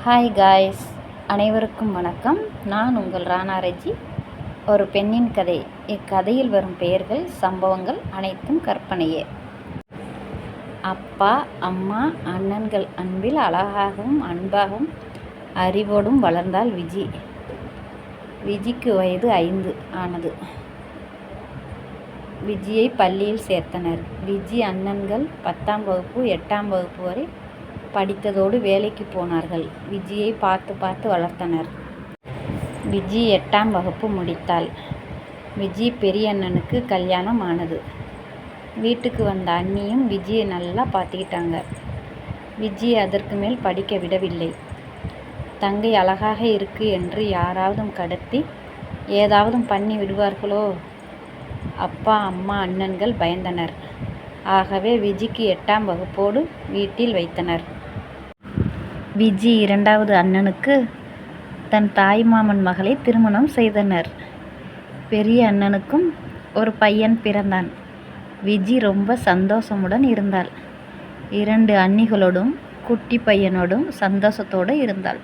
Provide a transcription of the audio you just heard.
Hi guys, அனைவருக்கும் வணக்கம். நான் உங்கள் ராணா ரெஜி. ஒரு பெண்ணின் கதை. இக்கதையில் வரும் பெயர்கள், சம்பவங்கள் அனைத்தும் கற்பனையே. அப்பா, அம்மா, அண்ணன்கள் அன்பில் அழகாகவும் அன்பாகவும் அறிவோடும் வளர்ந்தாள் விஜி. விஜிக்கு வயது 5 ஆனது. விஜியை பள்ளியில் சேர்த்தனர். விஜி அண்ணன்கள் 10ஆம் வகுப்பு 8ஆம் வகுப்பு வரை படித்ததோடு வேலைக்கு போனார்கள். விஜியை பார்த்து பார்த்து வளர்த்தனர். விஜி 8ஆம் வகுப்பு முடித்தாள். விஜி பெரிய அண்ணனுக்கு கல்யாணம் ஆனது. வீட்டுக்கு வந்த அண்ணியும் விஜியை நல்லா பார்த்துக்கிட்டாங்க. விஜியை அதற்கு மேல் படிக்க விடவில்லை. தங்கை அழகாக இருக்கு என்று யாராவது கடத்தி ஏதாவது பண்ணி விடுவார்களோ? அப்பா, அம்மா, அண்ணன்கள் பயந்தனர். ஆகவே விஜிக்கு 8ஆம் வகுப்போடு வீட்டில் வைத்தனர். விஜி 2வது அண்ணனுக்கு தன் தாய் மாமன் மகளை திருமணம் செய்தனர். பெரிய அண்ணனுக்கும் ஒரு பையன் பிறந்தான். விஜி ரொம்ப சந்தோஷமுடன் இருந்தாள். 2 அண்ணிகளோடும் குட்டி பையனோடும் சந்தோஷத்தோடு இருந்தாள்.